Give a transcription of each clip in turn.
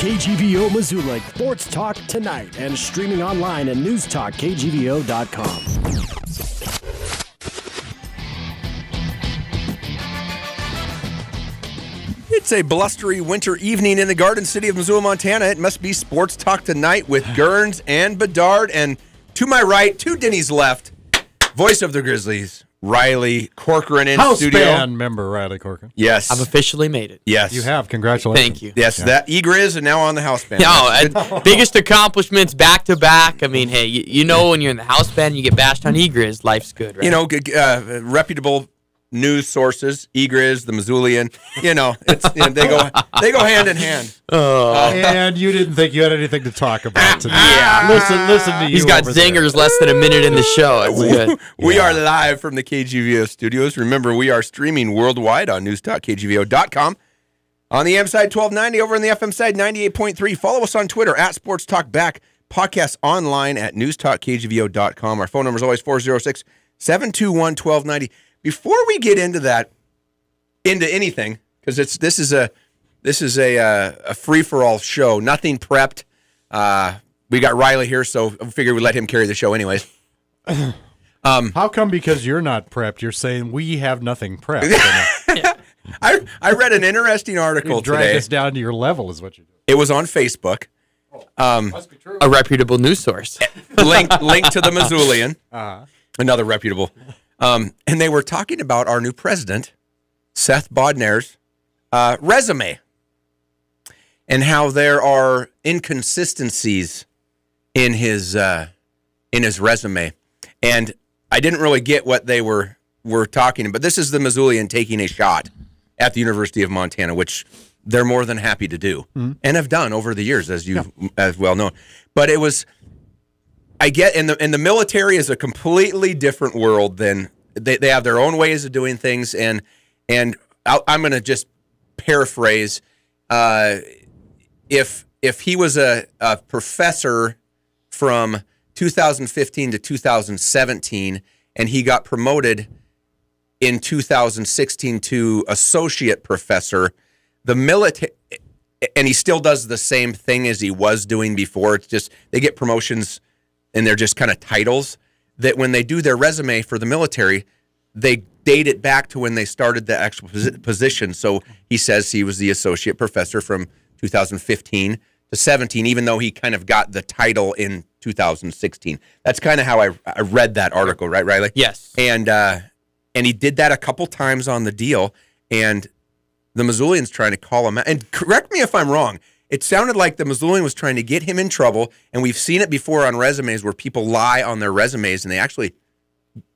KGVO Missoula Sports Talk Tonight and streaming online at newstalkkgvo.com. It's a blustery winter evening in the Garden City of Missoula, Montana. It must be Sports Talk Tonight with Gerns and Bedard. And to my right, to Denny's left, voice of the Grizzlies, Riley Corcoran in House studio. band member Riley Corcoran. Yes. I've officially made it. Yes. You have. Congratulations. Thank you. Yes, that E-Grizz and now on the house band. No, biggest accomplishments back to back. I mean, hey, you know when you're in the house band, you get bashed on E-Grizz, life's good, right? You know, reputable news sources, E-Grizz, the Missoulian, they go hand in hand. And you didn't think you had anything to talk about today. Yeah. Listen to you. He's got zingers less than a minute in the show. That's good. We are live from the KGVO studios. Remember, we are streaming worldwide on Newstalk.KGVO.com. On the AM side, 1290. Over on the FM side, 98.3. Follow us on Twitter, at Sports Talk Back. Podcast online at NewstalkKGVO.com. Our phone number is always 406-721-1290. Before we get into anything, because this is a free for all show, nothing prepped. We got Riley here, so I figured we'd let him carry the show, anyways. How come because you're not prepped, you're saying we have nothing prepped? I read an interesting article drag today. us down to your level is what you do. It was on Facebook. Must be true. A reputable news source. Link to the Missoulian, another reputable. And they were talking about our new president, Seth Bodner's resume, and how there are inconsistencies in his resume. And I didn't really get what they were talking about. But this is the Missoulian taking a shot at the University of Montana, which they're more than happy to do and have done over the years, as well know. But it was. I get, and the military is a completely different world than they have their own ways of doing things, and I'm going to just paraphrase. If he was a professor from 2015 to 2017, and he got promoted in 2016 to associate professor, the military, and he still does the same thing as he was doing before. It's just they get promotions. And they're just kind of titles that when they do their resume for the military, they date it back to when they started the actual position. So he says he was the associate professor from 2015 to 17, even though he kind of got the title in 2016. That's kind of how I read that article, right, Riley? Yes. And he did that a couple times on the deal, and the Missoulian's trying to call him out. And correct me if I'm wrong. It sounded like the Missoulian was trying to get him in trouble, and we've seen it before on resumes where people lie on their resumes and they actually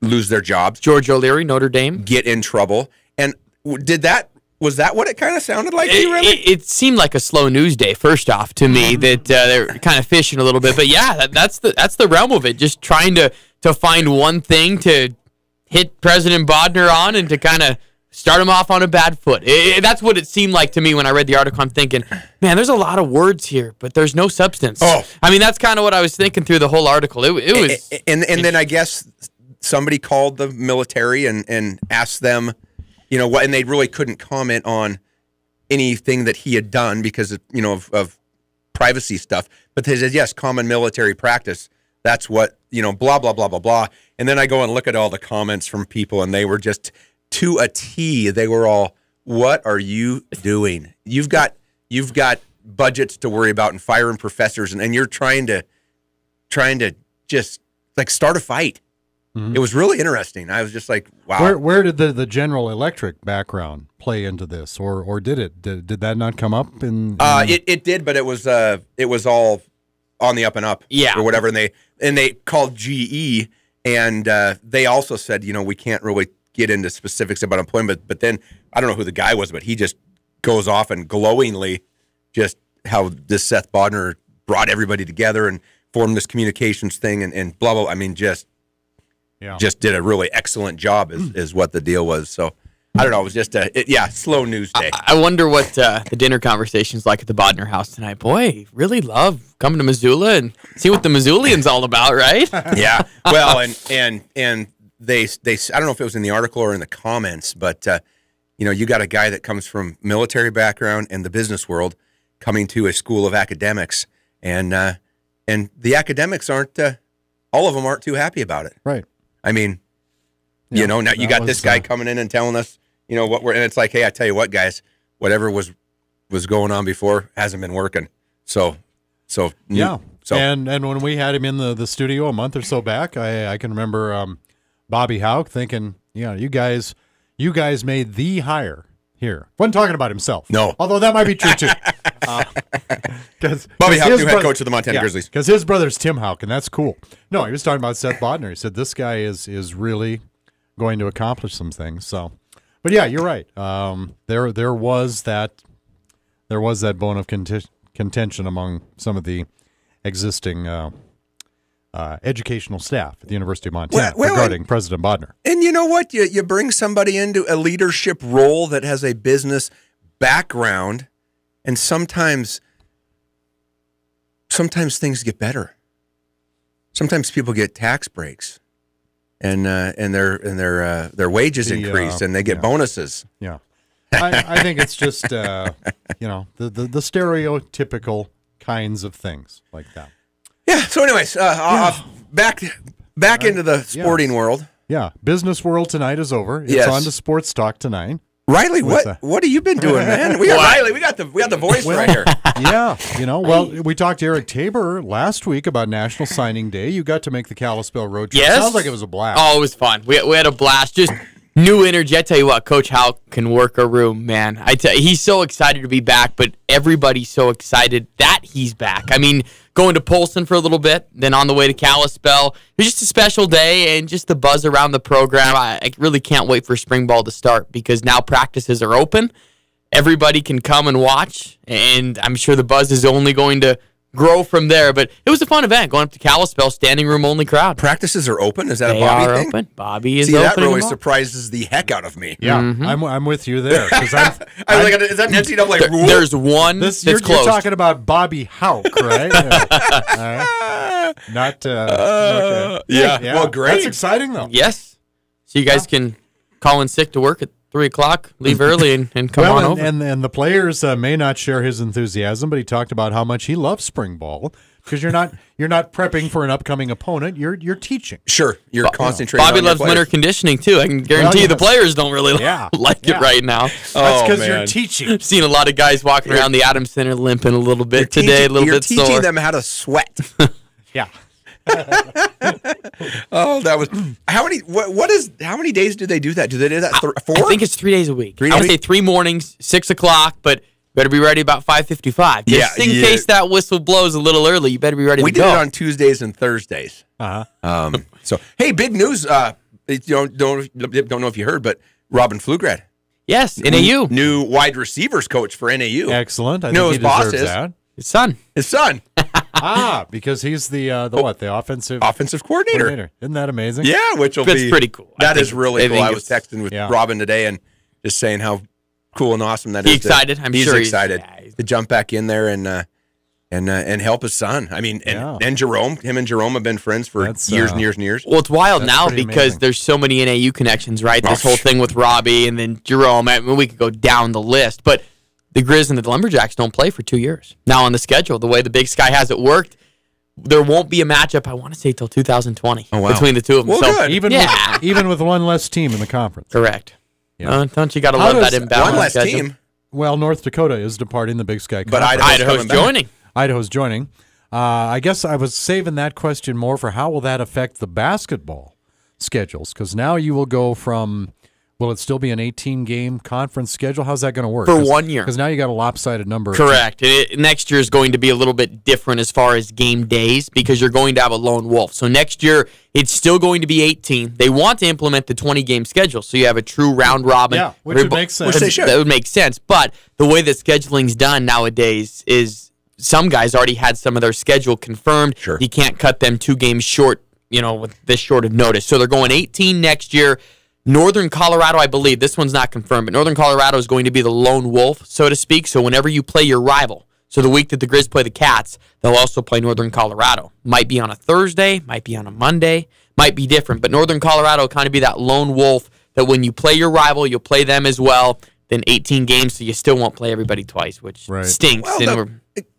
lose their jobs. George O'Leary, Notre Dame. Get in trouble. And was that what it kind of sounded like to you, really? It seemed like a slow news day, first off, to me, that they're kind of fishing a little bit. But yeah, that's the realm of it, just trying to find one thing to hit President Bodner on and to kind of start him off on a bad foot. That's what it seemed like to me when I read the article. I'm thinking, man, there's a lot of words here, but there's no substance. Oh. I mean, that's kind of what I was thinking through the whole article. It was, and then I guess somebody called the military and asked them, what, and they really couldn't comment on anything that he had done because of privacy stuff. But they said, yes, common military practice. That's what blah blah blah blah blah. And then I go and look at all the comments from people, and they were just. To a T, they were all, what are you doing? You've got budgets to worry about and firing professors, and you're trying to just like start a fight. Mm-hmm. It was really interesting. I was just like, wow. Where did the General Electric background play into this, or did it? Did that not come up in? It did, but it was all on the up and up, or whatever. And they called GE, and they also said, we can't really get into specifics about employment, but then I don't know who the guy was, but he just goes off and glowingly just how this Seth Bodner brought everybody together and formed this communications thing and blah, blah. I mean, just did a really excellent job is what the deal was. So I don't know. It was just slow news day. I wonder what the dinner conversation's like at the Bodner house tonight. Boy, really love coming to Missoula and see what the Missoulian's all about, right? Yeah. Well, and they I don't know if it was in the article or in the comments, but you got a guy that comes from military background and the business world, coming to a school of academics, and the academics aren't all of them aren't too happy about it. Right. I mean, now you got this guy coming in and telling us, what we're, and it's like, hey, I tell you what, guys, whatever was going on before hasn't been working. So yeah. So and when we had him in the studio a month or so back, I can remember Bobby Houck thinking, you guys made the hire here. Wasn't talking about himself. No. Although that might be true too. Bobby Houck, new head coach of the Montana Grizzlies. Because his brother's Tim Houck, and that's cool. No, he was talking about Seth Bodner. He said this guy is really going to accomplish some things. So, but yeah, you're right. There was that bone of contention among some of the existing educational staff at the University of Montana regarding President Bodner. And you know what? You bring somebody into a leadership role that has a business background, and sometimes things get better. Sometimes people get tax breaks, and their wages increase, and they get bonuses. Yeah, I think it's just the stereotypical kinds of things like that. Yeah. So, anyways, back into the sporting world. Yeah, business world tonight is over. It's on to Sports Talk tonight. Riley, what have you been doing, man? Riley, we got the voice right here. Yeah, we talked to Eric Tabor last week about National Signing Day. You got to make the Kalispell road trip. Yes. Sounds like it was a blast. Oh, it was fun. We had a blast. Just new energy. I tell you what, Coach Houck can work a room, man. He's so excited to be back, but everybody's so excited that he's back. I mean, going to Polson for a little bit, then on the way to Kalispell. It was just a special day, and just the buzz around the program. I really can't wait for spring ball to start, because now practices are open. Everybody can come and watch, and I'm sure the buzz is only going to grow from there. But it was a fun event, going up to Kalispell, standing room only crowd. Practices are open? Is that They a Bobby are thing? Open. Bobby is See, open. that really surprises the heck out of me. Yeah, I'm with you there. Is that an NCAA rule? There's one that's you're closed. talking about Bobby Houck, right? Yeah. All right. Not okay. Yeah. Well, great. That's exciting, though. Yes. So you guys can call in sick to work at 3 o'clock, leave early, and come on over. And the players may not share his enthusiasm, but he talked about how much he loves spring ball, because you're not prepping for an upcoming opponent. You're teaching. Sure, you're concentrating. Bobby on your loves winter conditioning too. I can guarantee you the players don't really like it right now. That's because you're teaching. I've seen a lot of guys walking around the Adams Center limping a little bit today, a little bit sore. You're teaching them how to sweat. Yeah. Oh, that was how many? How many days do they do that? Do they do that 4? I think it's 3 days a week. I would say 3 mornings, 6 o'clock, but better be ready about 5:55. Just in case that whistle blows a little early, you better be ready to go. We did it on Tuesdays and Thursdays. So hey, big news. Don't know if you heard, but Robin Pflugrad. Yes, NAU. New wide receivers coach for NAU. Excellent. I know think his he boss deserves is. that. His son. Because he's the offensive coordinator. Isn't that amazing? Yeah, which will That's be pretty cool. That is really cool. I was texting with Robin today and just saying how cool and awesome that is. He's excited. He's excited to jump back in there and help his son. I mean, and Jerome. Him and Jerome have been friends for years and years and years. Well, it's wild now because there's so many NAU connections, right? This whole thing with Robbie and then Jerome. I mean, we could go down the list, but the Grizz and the Lumberjacks don't play for 2 years. Now on the schedule, the way the Big Sky has it worked, there won't be a matchup, I want to say, till 2020 between the two of them. Well, good. Even with one less team in the conference. Correct. Yeah. Don't you got to love that imbalance? One less schedule? team. Well, North Dakota is departing the Big Sky Conference. But Idaho's joining. Idaho's joining. I guess I was saving that question more for how will that affect the basketball schedules? Because now you will go from... Will it still be an 18-game conference schedule? How's that going to work? For 1 year. Because now you got a lopsided number. Correct. Next year is going to be a little bit different as far as game days because you're going to have a lone wolf. So next year, it's still going to be 18. They want to implement the 20-game schedule, so you have a true round robin. Yeah, which would make sense. Which they should. That would make sense. But the way that scheduling's done nowadays is some guys already had some of their schedule confirmed. Sure. You can't cut them 2 games short, with this short of notice. So they're going 18 next year. Northern Colorado, I believe, this one's not confirmed, but Northern Colorado is going to be the lone wolf, so to speak. So whenever you play your rival, so the week that the Grizz play the Cats, they'll also play Northern Colorado. Might be on a Thursday, might be on a Monday, might be different. But Northern Colorado will kind of be that lone wolf that when you play your rival, you'll play them as well. than 18 games, so you still won't play everybody twice, which stinks. Well,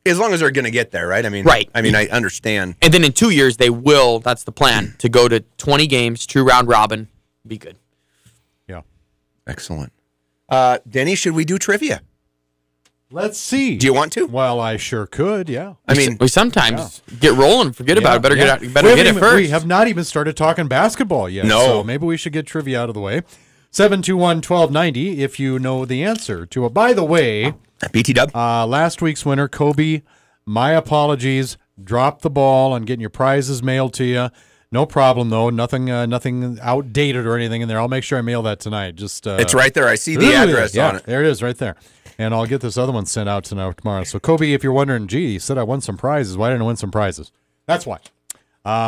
as long as they're going to get there, right? I mean, I understand. And then in 2 years, they will, that's the plan, to go to 20 games, true round robin, be good. Yeah. Excellent. Denny, should we do trivia? Let's see. Do you want to? Well, I sure could, yeah. I mean, we sometimes get rolling and forget about it. Better get it first. We have not even started talking basketball yet. No. So maybe we should get trivia out of the way. 721-1290 if you know the answer to it. By the way, BT Dub. Last week's winner, Kobe, my apologies. Dropped the ball on getting your prizes mailed to you. No problem, though. Nothing outdated or anything in there. I'll make sure I mail that tonight. Just it's right there. I see the address on it. There it is right there. And I'll get this other one sent out tomorrow. So, Kobe, if you're wondering, gee, you said I won some prizes. Why didn't I win some prizes? That's why.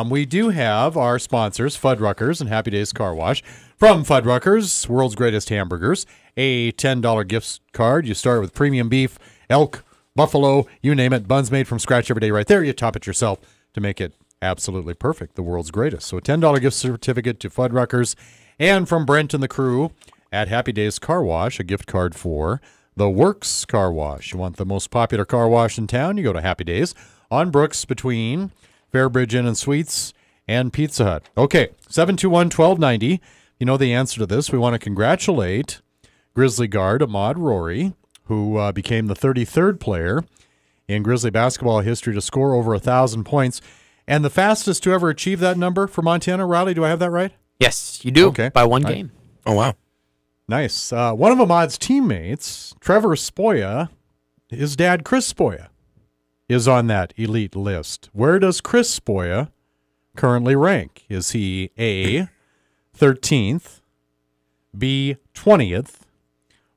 We do have our sponsors, Fuddruckers and Happy Days Car Wash. From Fuddruckers, world's greatest hamburgers, a $10 gift card. You start with premium beef, elk, buffalo, you name it. Buns made from scratch every day right there. You top it yourself to make it absolutely perfect, the world's greatest. So a $10 gift certificate to Fuddruckers. And from Brent and the crew at Happy Days Car Wash, a gift card for the Works Car Wash. You want the most popular car wash in town? You go to Happy Days on Brooks between Fairbridge Inn and Suites and Pizza Hut. Okay, 721-1290. You know the answer to this. We want to congratulate Grizzly guard Ahmad Rory, who became the 33rd player in Grizzly basketball history to score over 1,000 points. And the fastest to ever achieve that number for Montana. Riley, do I have that right? Yes, you do. Okay. By one game. Oh, wow. Nice. One of Ahmad's teammates, Trevor Spoya, his dad, Chris Spoya, is on that elite list. Where does Chris Spoya currently rank? Is he A, 13th, B, 20th,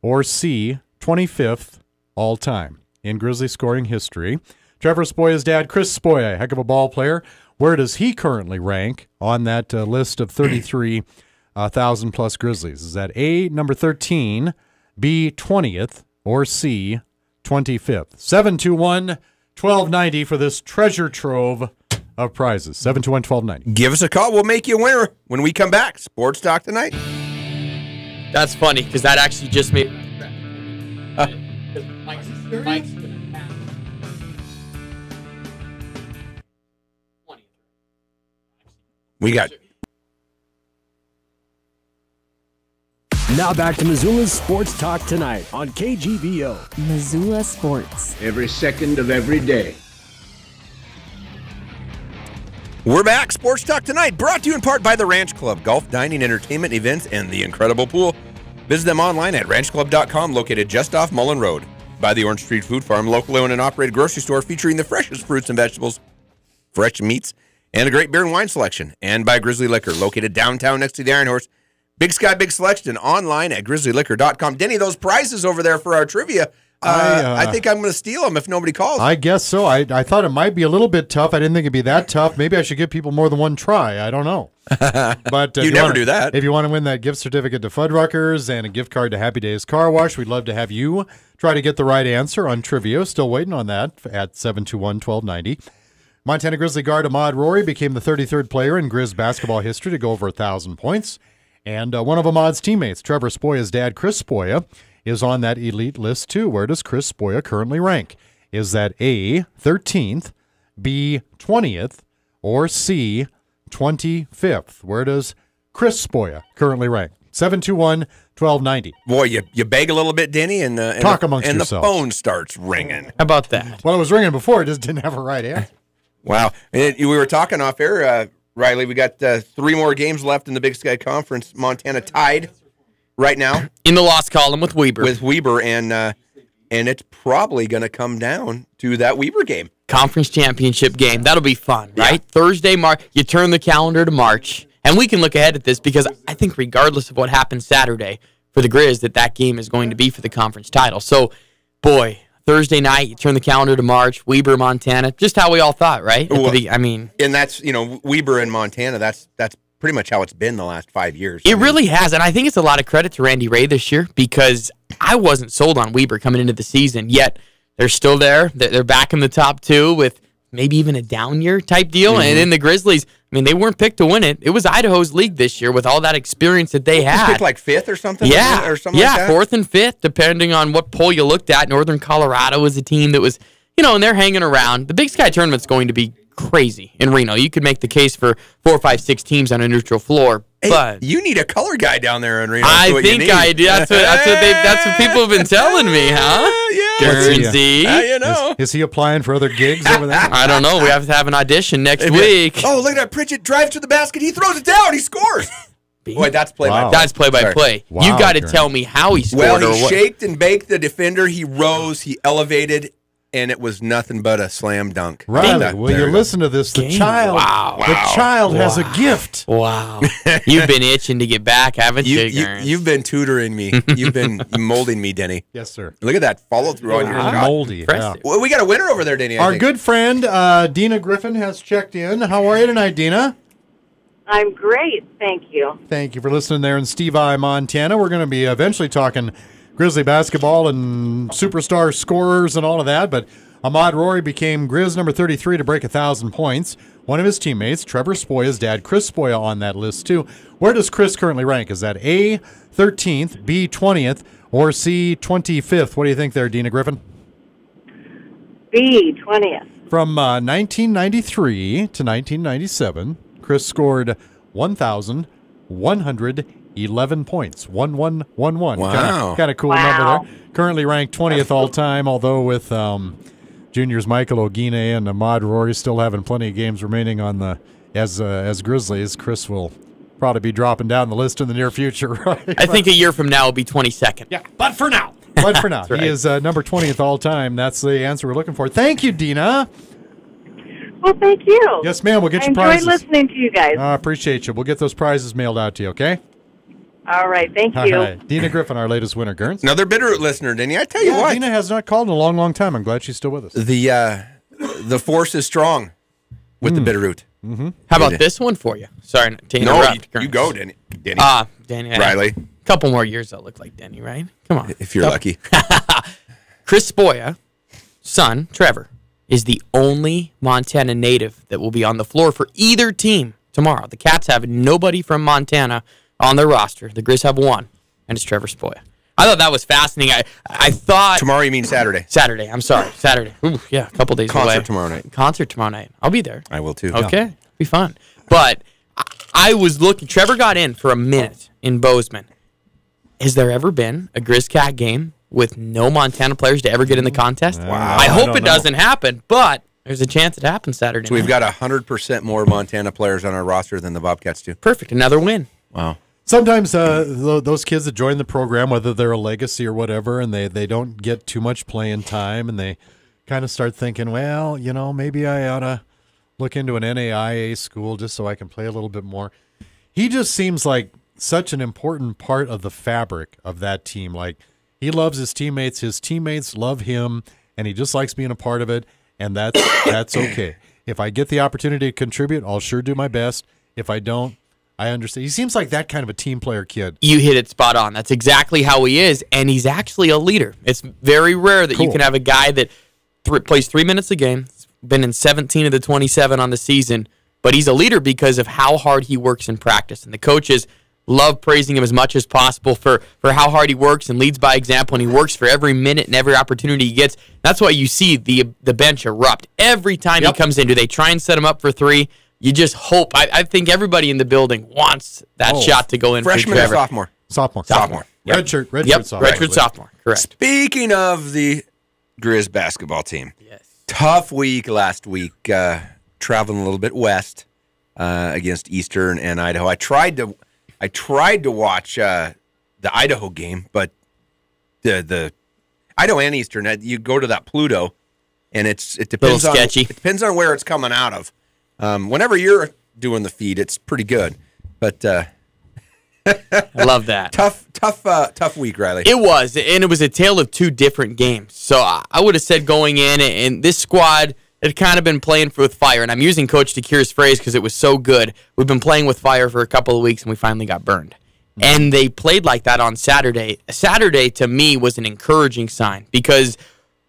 or C, 25th all time in Grizzly scoring history? Trevor Spoya's dad, Chris Spoya, a heck of a ball player. Where does he currently rank on that list of 33,000-plus Grizzlies? Is that A, number 13, B, 20th, or C, 25th? 721-1290 for this treasure trove of prizes. 721-1290. Give us a call. We'll make you a winner when we come back. Sports Talk Tonight. That's funny, because that actually just made... Mike's we got... Now back to Missoula's Sports Talk Tonight on KGVO. Missoula Sports. Every second of every day. We're back. Sports Talk Tonight, brought to you in part by the Ranch Club. Golf, dining, entertainment, events, and the incredible pool. Visit them online at ranchclub.com, located just off Mullen Road. By the Orange Street Food Farm, locally owned and operated grocery store featuring the freshest fruits and vegetables, fresh meats, and a great beer and wine selection. And by Grizzly Liquor, located downtown next to the Iron Horse. Big Sky, big selection, online at grizzlyliquor.com. Denny, those prizes over there for our trivia, I think I'm going to steal them if nobody calls. I guess so. I thought it might be a little bit tough. I didn't think it'd be that tough. Maybe I should give people more than one try. I don't know. But you never do that. If you want to win that gift certificate to Fuddruckers and a gift card to Happy Days Car Wash, we'd love to have you try to get the right answer on trivia. Still waiting on that at 721-1290. Montana Grizzly guard Ahmad Rory became the 33rd player in Grizz basketball history to go over 1,000 points. And one of Ahmad's teammates, Trevor Spoya's dad, Chris Spoya, is on that elite list too. Where does Chris Spoya currently rank? Is that A, 13th, B, 20th, or C, 25th? Where does Chris Spoya currently rank? 721-1290. Boy, you beg a little bit, Denny, and Talk amongst and yourselves. The phone starts ringing. How about that? Well, it was ringing before. It just didn't have a right answer. Wow. And we were talking off air, Riley. We got 3 more games left in the Big Sky Conference. Montana tied right now In the loss column with Weber. and it's probably going to come down to that Weber game. Conference championship game. That'll be fun, right? Yeah. Thursday, you turn the calendar to March, and we can look ahead at this because I think regardless of what happens Saturday for the Grizz, that game is going to be for the conference title. So, boy, Thursday night, you turn the calendar to March, Weber, Montana, just how we all thought, right? Well, and that's, Weber and Montana, that's pretty much how it's been the last 5 years. It really has, and I think it's a lot of credit to Randy Ray this year because I wasn't sold on Weber coming into the season, yet they're still there. They're back in the top 2 with maybe even a down year type deal. And then the Grizzlies, I mean, they weren't picked to win it. It was Idaho's league this year with all that experience that they had. Picked like 5th or something? Yeah. Or something like that? 4th and 5th, depending on what poll you looked at. Northern Colorado was a team that was, and they're hanging around. The Big Sky Tournament's going to be crazy in Reno. You could make the case for 4, 5, 6 teams on a neutral floor. Hey, but you need a color guy down there in Reno. I think I do. That's what people have been telling me, huh? Yeah. Guernsey. Is he applying for other gigs over there? I don't know. We have to have an audition next week. Oh, look at that. Pritchett drives to the basket. He throws it down. He scores. Boy, that's play-by-play. That's play-by-play. Wow, You got to Gern. tell me how he scored. Well, he or what. shaked and baked the defender. He rose. He elevated. And it was nothing but a slam dunk. Riley, will you listen to this? The child has a gift. Wow. You've been itching to get back, haven't you, Gern? You've been tutoring me. You've been molding me, Denny. Yes, sir. Look at that follow-through on your shot. Moldy. Yeah. Impressive. Well, we got a winner over there, Denny. I Our think. good friend, Dina Griffin, has checked in. How are you tonight, Dina? I'm great, thank you. Thank you for listening there in Steve I, Montana. We're going to be eventually talking Grizzly basketball and superstar scorers and all of that, but Ahmad Rory became Grizz number 33 to break 1,000 points. One of his teammates, Trevor Spoya's dad, Chris Spoya, on that list too. Where does Chris currently rank? Is that A, 13th, B, 20th, or C, 25th? What do you think there, Dina Griffin? B, 20th. From 1993 to 1997, Chris scored 1,111 points. 1111. Wow. Kind of cool number there. Currently ranked 20th all time, although with juniors Michael Ogine and Ahmad Rory still having plenty of games remaining on the as Grizzlies, Chris will probably be dropping down the list in the near future, right? I think a year from now will be 22nd. Yeah, but for now. right. He is number 20th all time. That's the answer we're looking for. Thank you, Dina. Well, thank you. Yes, ma'am. We'll get I you prizes. enjoyed listening to you guys. I appreciate you. We'll get those prizes mailed out to you, okay? All right, thank All you. right. Dina Griffin, our latest winner, Gerns. Another Bitterroot listener, Denny. I tell you what. Dina has not called in a long, long time. I'm glad she's still with us. The force is strong with the Bitterroot. How about this one for you? Sorry to interrupt. You go, Denny. Denny. Riley. A couple more years I'll look like Denny, right? Come on. If you're lucky. Chris Spoya, son, Trevor, is the only Montana native that will be on the floor for either team tomorrow. The Cats have nobody from Montana on their roster. The Grizz have one, and it's Trevor Spoya. I thought that was fascinating. I thought... Tomorrow you mean Saturday. Saturday. I'm sorry. Saturday. Ooh, yeah, a couple days away. Concert tomorrow night. Concert tomorrow night. I'll be there. I will too. Okay. Be fun. But I was looking. Trevor got in for a minute in Bozeman. Has there ever been a Grizz Cat game with no Montana players to ever get in the contest? Wow. I hope it doesn't happen, but there's a chance it happens Saturday So we've night. got 100% more Montana players on our roster than the Bobcats do. Perfect. Another win. Wow. Sometimes those kids that join the program, whether they're a legacy or whatever, and they don't get too much playing time, and they kind of start thinking, well, maybe I ought to look into an NAIA school just so I can play a little bit more. He just seems like such an important part of the fabric of that team. Like, he loves his teammates love him, and he just likes being a part of it, and that's okay. If I get the opportunity to contribute, I'll sure do my best. If I don't, I understand. He seems like that kind of a team player kid. You hit it spot on. That's exactly how he is, and he's actually a leader. It's very rare that you can have a guy that plays 3 minutes a game, been in 17 of the 27 on the season, but he's a leader because of how hard he works in practice. And the coaches love praising him as much as possible for how hard he works and leads by example, and he works for every minute and every opportunity he gets. That's why you see the bench erupt every time he comes in. Do they try and set him up for three? You just hope. I think everybody in the building wants that shot to go in Freshman for or Trevor. sophomore? Sophomore. Yep. Redshirt sophomore. Redshirt sophomore. Correct. Speaking of the Grizz basketball team, Yes. tough week last week, traveling a little bit west against Eastern and Idaho. I tried to watch the Idaho game, but the Idaho and Eastern, you go to that Pluto, and it depends Little sketchy. It depends on where it's coming out of. Whenever you're doing the feed, it's pretty good, but I love that. tough week, Riley. It was, and it was a tale of two different games. So I would have said going in, and this squad had kind of been playing with fire, and I'm using Coach DeCure's phrase because it was so good. We've been playing with fire for a couple of weeks, and we finally got burned. And they played like that on Saturday. Saturday, to me, was an encouraging sign because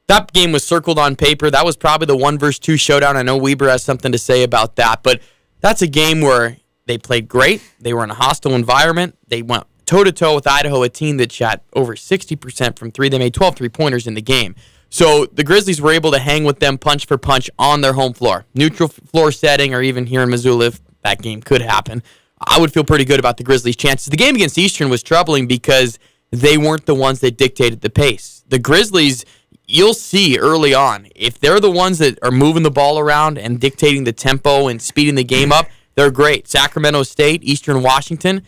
that game was circled on paper. That was probably the 1 versus 2 showdown. I know Weber has something to say about that, but that's a game where they played great. They were in a hostile environment. They went toe-to-toe with Idaho, a team that shot over 60% from three. They made 12 three-pointers in the game. So the Grizzlies were able to hang with them punch for punch on their home floor. Neutral floor setting, or even here in Missoula, if that game could happen, I would feel pretty good about the Grizzlies' chances. The game against Eastern was troubling because they weren't the ones that dictated the pace. The Grizzlies, you'll see early on, if they're the ones that are moving the ball around and dictating the tempo and speeding the game up, they're great. Sacramento State, Eastern Washington,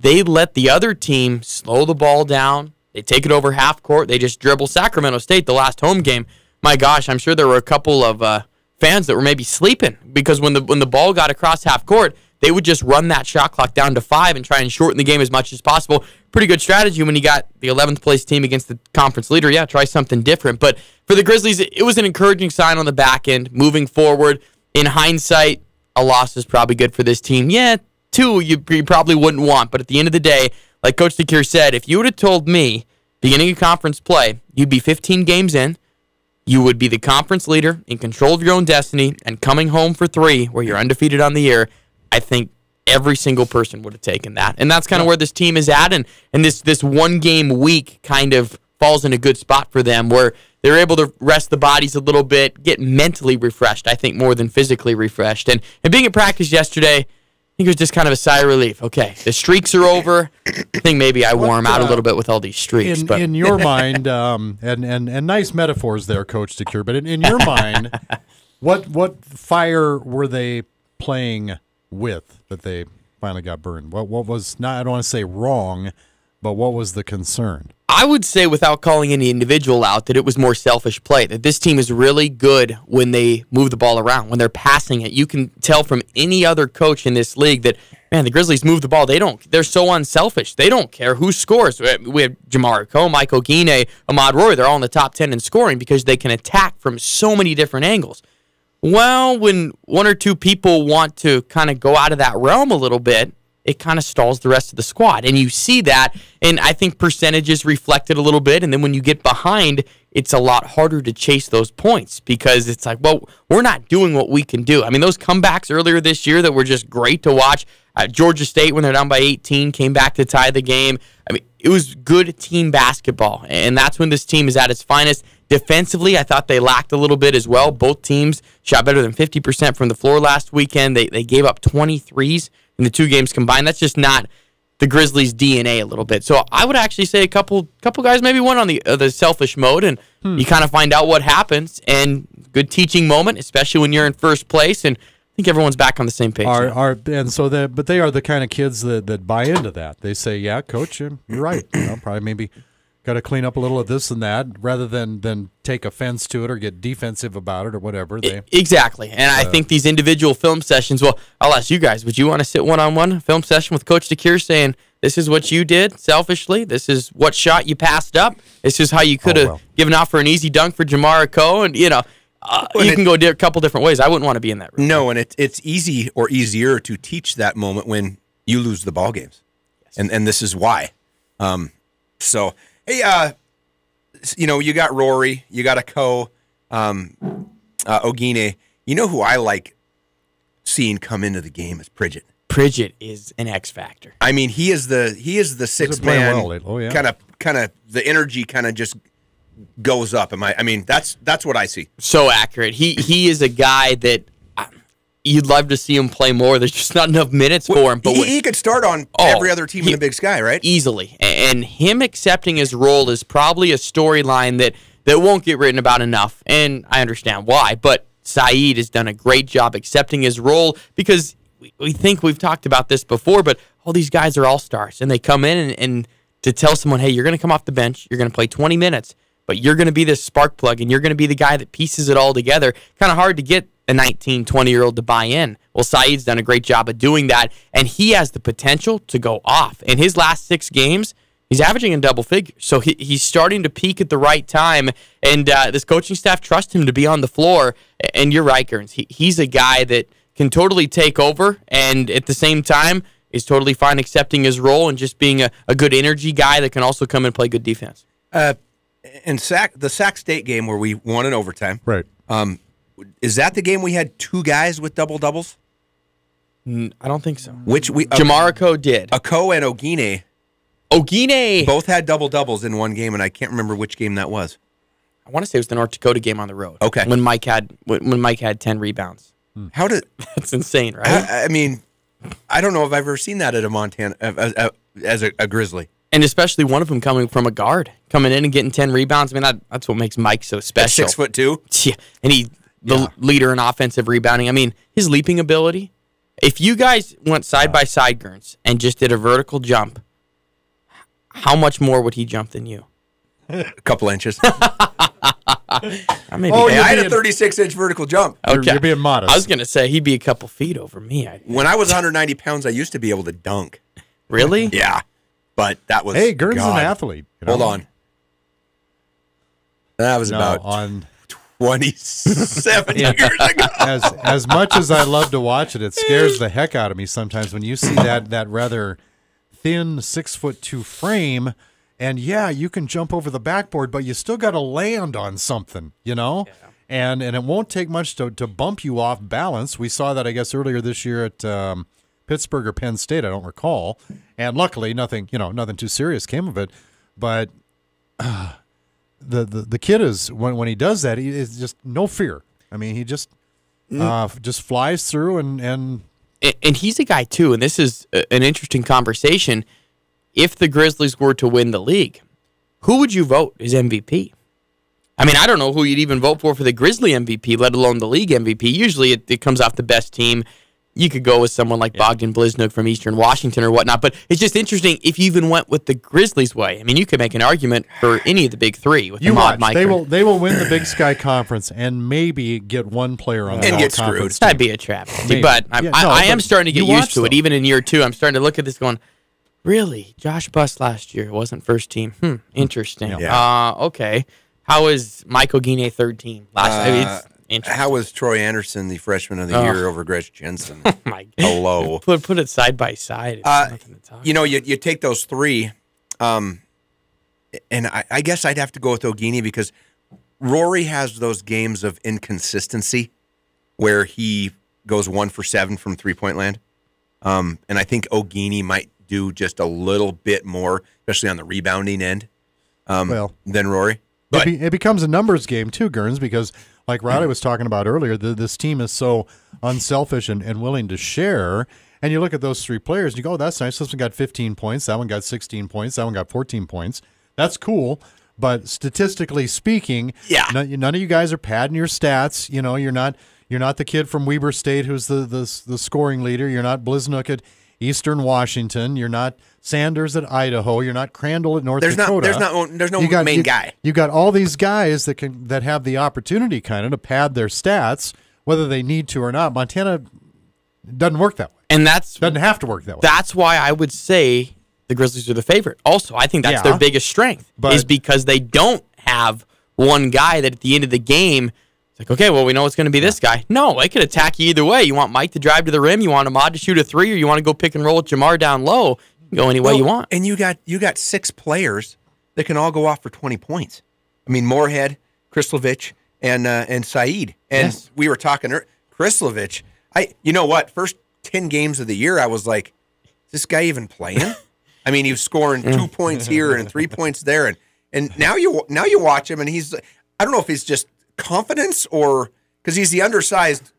they let the other team slow the ball down. They take it over half court. They just dribble. Sacramento State, the last home game, my gosh, I'm sure there were a couple of fans that were maybe sleeping because when the ball got across half court, they would just run that shot clock down to 5 and try and shorten the game as much as possible. Pretty good strategy when you got the 11th place team against the conference leader. Yeah, try something different. But for the Grizzlies, it was an encouraging sign on the back end. Moving forward, in hindsight, a loss is probably good for this team. Yeah, 2 you probably wouldn't want. But at the end of the day, like Coach DeCure said, if you would have told me beginning of conference play, you'd be 15 games in, you would be the conference leader, in control of your own destiny, and coming home for 3 where you're undefeated on the year, I think every single person would have taken that. And that's kind of where this team is at, and this one-game week kind of falls in a good spot for them where they're able to rest the bodies a little bit, get mentally refreshed, I think, more than physically refreshed. And being at practice yesterday, I think it was just kind of a sigh of relief. Okay, the streaks are over. I think maybe I wore them out a little bit with all these streaks. In your mind, and nice metaphors there, Coach DeCure, but in your mind, what fire were they playing with that they finally got burned? What was, not, I don't want to say wrong, but what was the concern? I would say, without calling any individual out, that it was more selfish play. That this team is really good when they move the ball around, when they're passing it. You can tell from any other coach in this league that, man, the Grizzlies move the ball. They're so unselfish. They don't care who scores. We have Jamar Coe, Mike Ogine, Ahmad Roy. They're all in the top 10 in scoring because they can attack from so many different angles. Well, when 1 or 2 people want to kind of go out of that realm a little bit, it kind of stalls the rest of the squad. And you see that, and I think percentages reflect it a little bit. And then when you get behind, it's a lot harder to chase those points because it's like, well, we're not doing what we can do. I mean, those comebacks earlier this year that were just great to watch. Georgia State, when they're down by 18, came back to tie the game. I mean, it was good team basketball, and that's when this team is at its finest. Defensively, I thought they lacked a little bit as well. Both teams shot better than 50% from the floor last weekend. They gave up 23s in the 2 games combined. That's just not the Grizzlies' DNA a little bit. So I would actually say a couple guys maybe went on the selfish mode, and you kind of find out what happens. And good teaching moment, especially when you're in first place. And I think everyone's back on the same page. But they are the kind of kids that buy into that. They say, "Yeah, coach, you're right. Probably maybe got to clean up a little of this and that," rather than take offense to it or get defensive about it or whatever. Exactly. And I think these individual film sessions, well, I'll ask you guys, would you want to sit one-on-one film session with Coach DeCure saying, this is what you did selfishly, this is what shot you passed up, this is how you could have given out for an easy dunk for Jamar Coe, and, you can go a couple different ways. I wouldn't want to be in that room. No, and it's easy or easier to teach that moment when you lose the ball games. Yes. And this is why. So, hey, you got Rory, you got a Coe, Ogine. You know who I like seeing come into the game is Pridgett. Pridgett is an X factor. I mean, he is the sixth man. Well, oh, yeah. Kind of the energy kind of just goes up. I mean, that's what I see. So accurate. He is a guy that you'd love to see him play more. There's just not enough minutes for him. But he could start on every other team in the Big Sky, right? Easily. And him accepting his role is probably a storyline that won't get written about enough. And I understand why. But Saeed has done a great job accepting his role because we think we've talked about this before, but all these guys are all-stars. And they come in and to tell someone, hey, you're going to come off the bench, you're going to play 20 minutes, but you're going to be this spark plug, and you're going to be the guy that pieces it all together. Kind of hard to get a 19, 20-year-old to buy in. Well, Saeed's done a great job of doing that, and he has the potential to go off. In his last 6 games, he's averaging in double figures. So he's starting to peak at the right time, and this coaching staff trusts him to be on the floor. And you're right, Gerns. He's a guy that can totally take over, and at the same time is totally fine accepting his role and just being a good energy guy that can also come and play good defense. in the Sac State game where we won in overtime. Right. Is that the game we had 2 guys with double doubles? I don't think so. Which Jamarico did. Ako and Ogine both had double doubles in one game, and I can't remember which game that was. I want to say it was the North Dakota game on the road. Okay. When Mike had 10 rebounds. How did That's insane, right? I mean, I don't know if I've ever seen that at a Montana as a Grizzly. And especially one of them coming from a guard, coming in and getting 10 rebounds. I mean, that's what makes Mike so special. 6'2". Yeah, and the leader in offensive rebounding. I mean, his leaping ability. If you guys went side by side, Gurns, and just did a vertical jump, how much more would he jump than you? A couple inches. I mean, I had a 36-inch vertical jump. okay. You're being modest. I was going to say he'd be a couple feet over me. When I was 190 pounds, I used to be able to dunk. Really? Yeah, but that was Hey, Gurn's God. an athlete. You know? Hold on. That was No, about on 27 years ago. as much as I love to watch it, it scares the heck out of me sometimes when you see that rather thin 6'2" frame. And yeah, you can jump over the backboard, but you still got to land on something, you know? Yeah. And it won't take much to bump you off balance. We saw that, I guess, earlier this year at Pittsburgh or Penn State, I don't recall. And luckily, nothing too serious came of it. But the kid is, when he does that, he is just no fear. I mean, he just flies through and he's a guy, too, and this is an interesting conversation. If the Grizzlies were to win the league, who would you vote as MVP? I mean, I don't know who you'd even vote for the Grizzly MVP, let alone the league MVP. Usually it comes off the best team. You could go with someone like Bogdan Bliznyk from Eastern Washington or whatnot, but it's just interesting if you even went with the Grizzlies' way. I mean, you could make an argument for any of the big three with Ahmad Mike. They will win the Big Sky Conference and maybe get one player on the and get conference screwed. That'd be a travesty, but I am starting to get used to it. Even in year 2, I'm starting to look at this going, really? Josh Buss last year wasn't first team. Interesting. Yeah. Okay. How is Mike Ogine third team last year? It's interesting. How was Troy Anderson the freshman of the year over Gretsch Jensen? Oh my God. Hello. Put it side by side. It's nothing to talk about. You take those 3, and I guess I'd have to go with Ogine because Rory has those games of inconsistency where he goes 1 for 7 from 3-point land. And I think Ogine might do just a little bit more, especially on the rebounding end, than Rory. But it becomes a numbers game too, Gurns, because like Riley was talking about earlier, this team is so unselfish and willing to share. And you look at those 3 players, and you go, oh, that's nice. This one got 15 points. That one got 16 points. That one got 14 points. That's cool. But statistically speaking, none of you guys are padding your stats. You know, you're not the kid from Weber State who's the scoring leader. You're not Bliznyk at Eastern Washington. You're not Sanders at Idaho. You're not Crandall at North Dakota. There's no main guy. You got all these guys that have the opportunity kind of to pad their stats, whether they need to or not. Montana doesn't work that way. And doesn't have to work that way. That's why I would say the Grizzlies are the favorite. Also, I think that's their biggest strength is because they don't have one guy that at the end of the game it's like, okay, well, we know it's going to be this guy. No, they could attack you either way. You want Mike to drive to the rim, you want Ahmad to shoot a 3, or you want to go pick and roll with Jamar down low. You can go any way you want. And you got 6 players that can all go off for 20 points. I mean, Moorhead, Krislovich, and Saeed. And we were talking, Krislovich, you know what? First 10 games of the year, I was like, is this guy even playing? I mean, he was scoring 2 points here and 3 points there. And now you watch him, and he's, I don't know if he's just confidence or because he's the undersized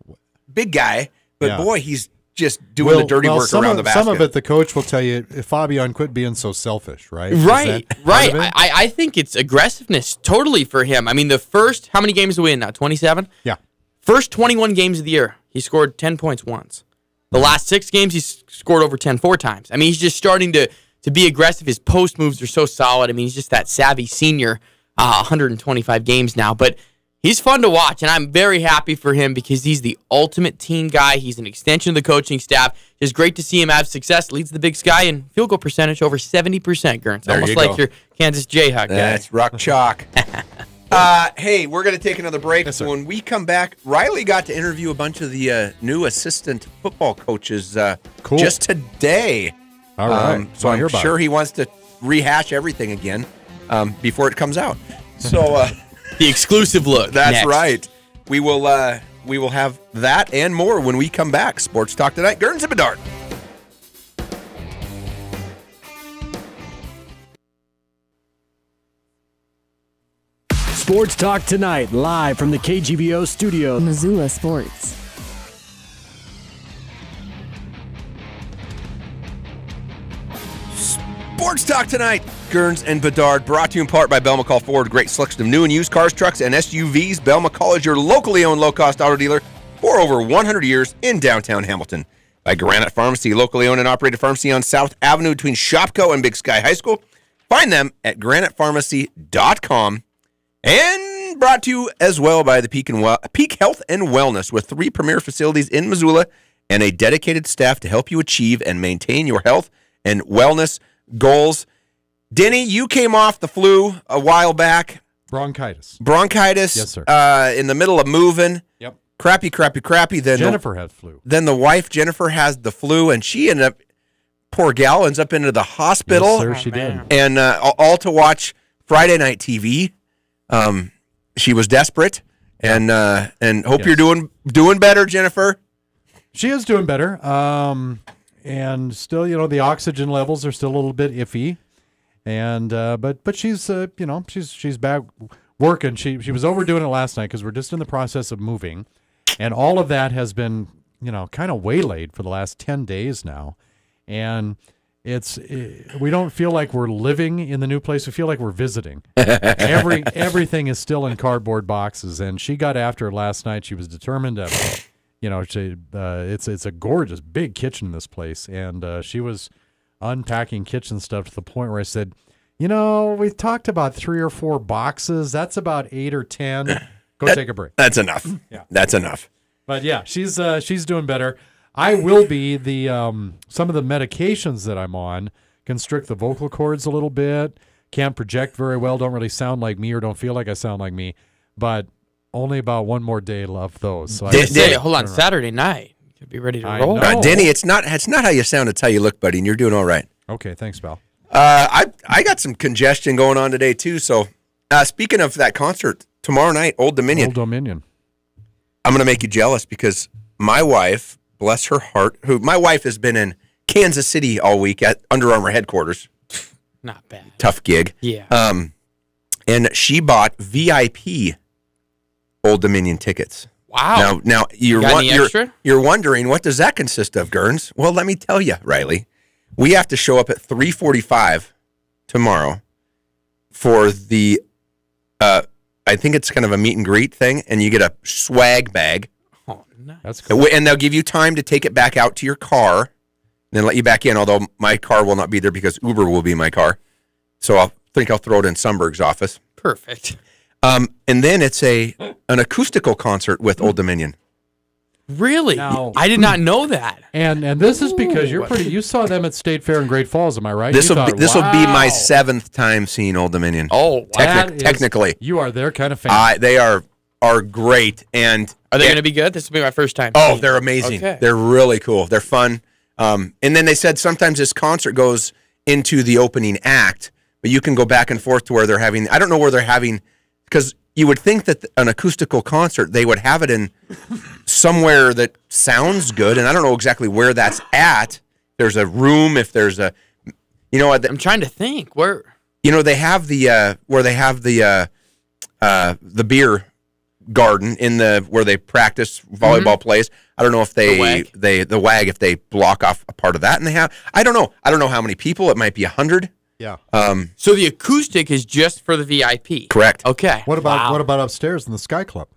big guy, but boy, he's just doing the dirty work around the basket. Some of it, the coach will tell you, if Fabian quit being so selfish, right? Right. I think it's aggressiveness totally for him. I mean, the first, how many games do we win now? 27? Yeah. First 21 games of the year, he scored 10 points once. The last 6 games, he's scored over 10 4 times. I mean, he's just starting to be aggressive. His post moves are so solid. I mean, he's just that savvy senior, 125 games now. But he's fun to watch, and I'm very happy for him because he's the ultimate team guy. He's an extension of the coaching staff. Just great to see him have success. Leads the Big Sky in field goal percentage over 70%, Gurns. Almost like your Kansas Jayhawk guy. That's rock chalk. Hey, we're going to take another break. Yes, when we come back, Riley got to interview a bunch of the new assistant football coaches just today. All right. So I'm sure he wants to rehash everything again before it comes out. So The exclusive look. that's next. right. We will have that and more when we come back. Sports Talk Tonight. Gurns and Bedard. Sports Talk Tonight, live from the KGVO studio. Missoula Sports. Sports Talk Tonight. Gurns and Bedard, brought to you in part by Bell McCall Ford. Great selection of new and used cars, trucks, and SUVs. Bell McCall is your locally owned low-cost auto dealer for over 100 years in downtown Hamilton. By Granite Pharmacy, locally owned and operated pharmacy on South Avenue between Shopko and Big Sky High School. Find them at granitepharmacy.com. And brought to you as well by the Peak Health and Wellness, with 3 premier facilities in Missoula and a dedicated staff to help you achieve and maintain your health and wellness goals. Denny, you came off the flu a while back. Bronchitis. Yes, sir. In the middle of moving. Yep. Crappy. Then Jennifer had flu. Then the wife, Jennifer, has the flu, and she ended up, poor gal, ends up into the hospital. Yes, sir, she did. And all to watch Friday night TV. She was desperate, and hope you're doing better, Jennifer. She is doing better. And still, the oxygen levels are still a little bit iffy. And but she's she's back working. She was overdoing it last night because we're just in the process of moving, and all of that has been kind of waylaid for the last 10 days now, and we don't feel like we're living in the new place. We feel like we're visiting. Everything is still in cardboard boxes, and she got after it last night. She was determined to, it's a gorgeous big kitchen in this place, and she was unpacking kitchen stuff to the point where I said, we've talked about 3 or 4 boxes. That's about 8 or 10. Go take a break. That's enough. Yeah. That's enough. But yeah, she's doing better. I will be some of the medications that I'm on constrict the vocal cords a little bit. Can't project very well. Don't really sound like me, or don't feel like I sound like me. But only about one more day of those. So Hold on, Saturday night. You'll be ready to roll. know. Denny, it's not how you sound, it's how you look, buddy, and you're doing all right. Okay, thanks, pal. I got some congestion going on today too. So, speaking of that concert tomorrow night, Old Dominion. I'm going to make you jealous because my wife, bless her heart, my wife has been in Kansas City all week at Under Armour headquarters. Not bad. Tough gig. Yeah. And she bought VIP Old Dominion tickets. Wow. Now you're extra? You're wondering, what does that consist of, Gurns? Well, let me tell you, Riley. We have to show up at 3:45 tomorrow for the I think it's kind of a meet and greet thing, and you get a swag bag. Oh, nice. That's cool. And they'll give you time to take it back out to your car and then let you back in, although my car will not be there because Uber will be my car. So I'll throw it in Sundberg's office. Perfect. And then it's an acoustical concert with Old Dominion. Really? Now- I did not know that. And this is because you saw them at State Fair in Great Falls, am I right? This will be my Wow. 7th time seeing Old Dominion. Oh, wow. That is- Technically, you are their kind of fan. they are great, and Are they going to be good? This will be my first time. Oh, they're amazing. Okay. They're really cool. They're fun. And then they said sometimes this concert goes into the opening act, but you can go back and forth to where they're having. I don't know where they're having, because you would think that an acoustical concert, they would have it in somewhere that sounds good, and I don't know exactly where that's at. There's a room, if there's a, I'm trying to think. Where? they have the where they have the beer garden in where they practice volleyball plays. I don't know if the WAG, if they block off a part of that, and they have. I don't know how many people. It might be 100. Yeah. So the acoustic is just for the VIP. Correct. Okay. What about upstairs in the Sky Club?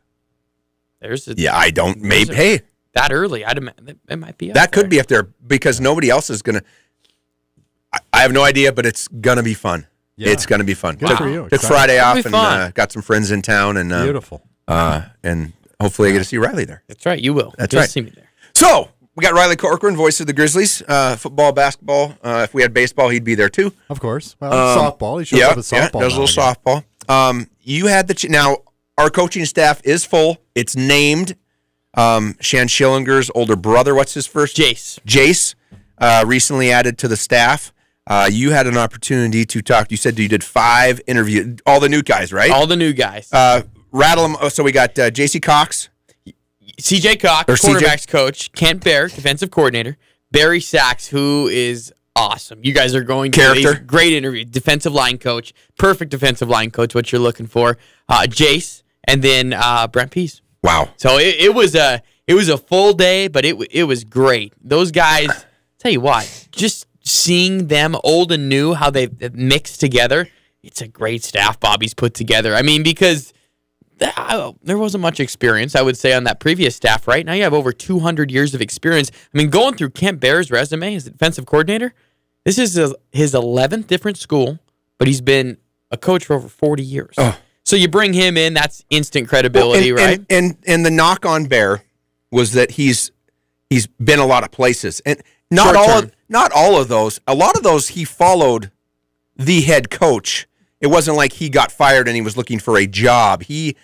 There's a, Yeah, I don't. Maybe. Hey, that early. It might be. that could be up there because nobody else is gonna. I have no idea, but it's gonna be fun. Yeah. It's gonna be fun. Good for you. Took Friday That'll off be fun. and got some friends in town and Beautiful. and hopefully I get to see Riley there. That's right. You will. That's You'll right. See me there. So we got Riley Corcoran, voice of the Grizzlies, football, basketball. If we had baseball, he'd be there too. Of course. Well, softball. He shows up at softball. Does a little softball. You had now. Our coaching staff is full. It's named Shan Schillinger's older brother. What's his first? Jace. Jace, recently added to the staff. You had an opportunity to talk. You said you did 5 interviews, all the new guys, right? All the new guys. Rattle them. So we got J.C. Cox. C.J. Cox, quarterbacks coach. Kent Bear, defensive coordinator. Barry Sachs, who is awesome. You guys are going to great interview. Defensive line coach. Perfect defensive line coach, what you're looking for. Jace, and then Brent Pease. Wow. So it was a full day, but it was great. Those guys, tell you what, just seeing them old and new, how they mixed together, it's a great staff Bobby's put together. I mean, because there wasn't much experience, I would say, on that previous staff. Right now, you have over 200 years of experience. I mean, going through Kent Bear's resume as a defensive coordinator, this is his 11th different school, but he's been a coach for over 40 years. Oh. So you bring him in, that's instant credibility, right? And the knock on Bear was that he's been a lot of places, and not all of those. A lot of those he followed the head coach. It wasn't like he got fired and he was looking for a job. He,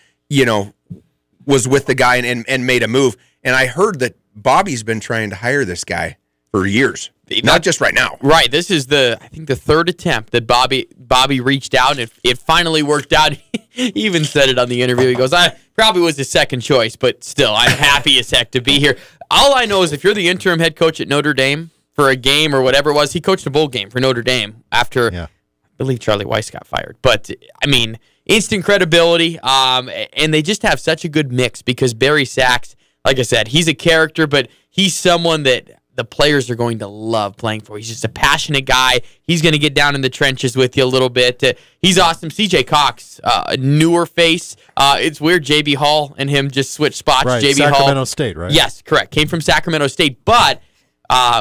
was with the guy and made a move. And I heard that Bobby's been trying to hire this guy for years, not just right now. Right. This is I think the 3rd attempt that Bobby reached out, and it finally worked out. He even said it on the interview. He goes, I probably was his second choice, but still, I'm happy as heck to be here. All I know is if you're the interim head coach at Notre Dame for a game or whatever it was, he coached a bowl game for Notre Dame after, I believe, Charlie Weiss got fired. But, I mean, instant credibility, and they just have such a good mix because Barry Sachs, like I said, he's a character, but he's someone that the players are going to love playing for. He's just a passionate guy. He's going to get down in the trenches with you a little bit. He's awesome. C.J. Cox, a newer face. It's weird. J.B. Hall and him just switched spots. Right, J.B. Sacramento State, right? Yes, correct. Came from Sacramento State. But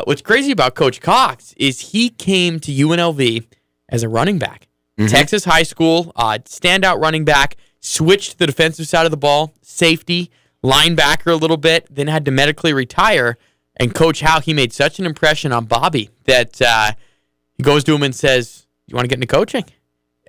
what's crazy about Coach Cox is he came to UNLV as a running back. Mm-hmm. Texas high school, standout running back, switched to the defensive side of the ball, safety, linebacker a little bit, then had to medically retire. And Coach Howe, he made such an impression on Bobby that he goes to him and says, you want to get into coaching?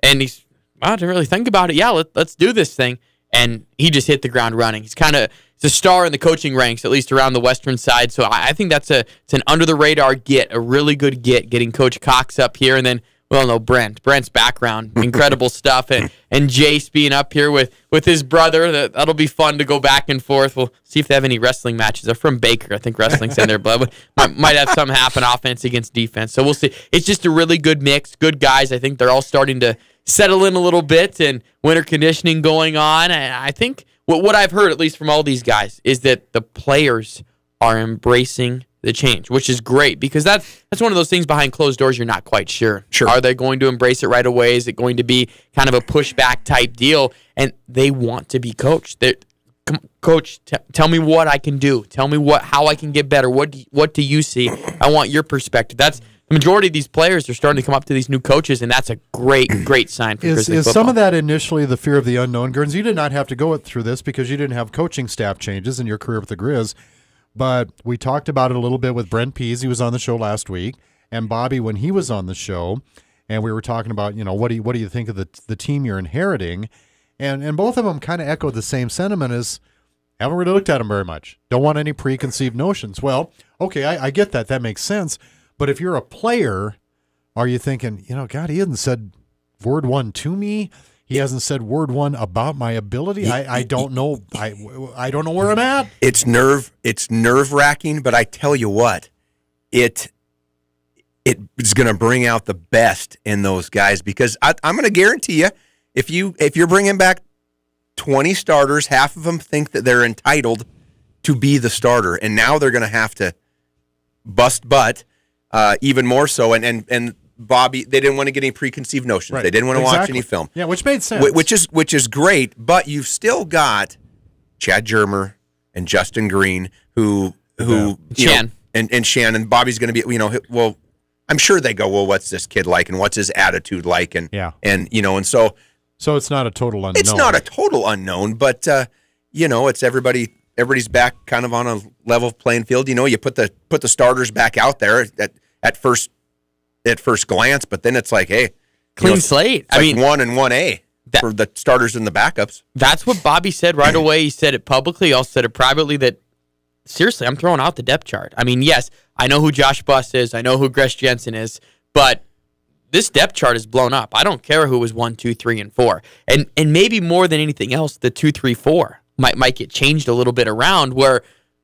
And he's, I didn't really think about it. Yeah, let's do this thing. And he just hit the ground running. He's a star in the coaching ranks, at least around the western side. So I think it's an under-the-radar get, a really good getting Coach Cox up here. And then, we all know Brent's background, incredible stuff, and Jace being up here with his brother. That'll be fun to go back and forth. We'll see if they have any wrestling matches. They're from Baker. I think wrestling's in their blood. Might have something happen offense against defense. So we'll see. It's just a really good mix. Good guys. I think they're all starting to settle in a little bit, and winter conditioning going on. And I think what I've heard, at least from all these guys, is that the players are embracing the change, which is great because that's one of those things behind closed doors you're not quite sure. Are they going to embrace it right away? Is it going to be kind of a pushback type deal? And they want to be coached. Coach, tell me what I can do. Tell me how I can get better. What do you see? I want your perspective. That's the majority of these players are starting to come up to these new coaches, and that's a great sign for Grizzly football. Is some of that initially the fear of the unknown? Gurns, you did not have to go through this because you didn't have coaching staff changes in your career with the Grizz. But we talked about it a little bit with Brent Pease. He was on the show last week, and Bobby when he was on the show, and we were talking about, what do you think of the team you're inheriting, and both of them kind of echoed the same sentiment as haven't really looked at them very much. Don't want any preconceived notions. Well, okay, I get that. That makes sense. But if you're a player, are you thinking, God, he hasn't said word one to me. He hasn't said word one about my ability. I don't know. I don't know where I'm at. It's nerve-wracking, but I tell you what, it is going to bring out the best in those guys because I'm going to guarantee you, if you're bringing back 20 starters, half of them think that they're entitled to be the starter, and now they're going to have to bust butt even more so, and Bobby, they didn't want to get any preconceived notions. Right. They didn't want to watch any film. Yeah, which made sense. Which is great, but you've still got Chad Germer and Justin Green who Shan. And Shannon. Bobby's going to be, well, I'm sure they go, well, what's this kid like and what's his attitude like? And so it's not a total unknown. It's not a total unknown, but it's everybody's back kind of on a level playing field. You put the starters back out there at first glance, but then it's like, hey, clean slate. I mean, 1 and 1A for the starters and the backups. That's what Bobby said right away. He said it publicly. He also said it privately that, seriously, I'm throwing out the depth chart. I mean, yes, I know who Josh Buss is. I know who Gresh Jensen is, but this depth chart is blown up. I don't care who was 1, 2, 3, and 4. And maybe more than anything else, the 2, 3, 4 might get changed a little bit around where,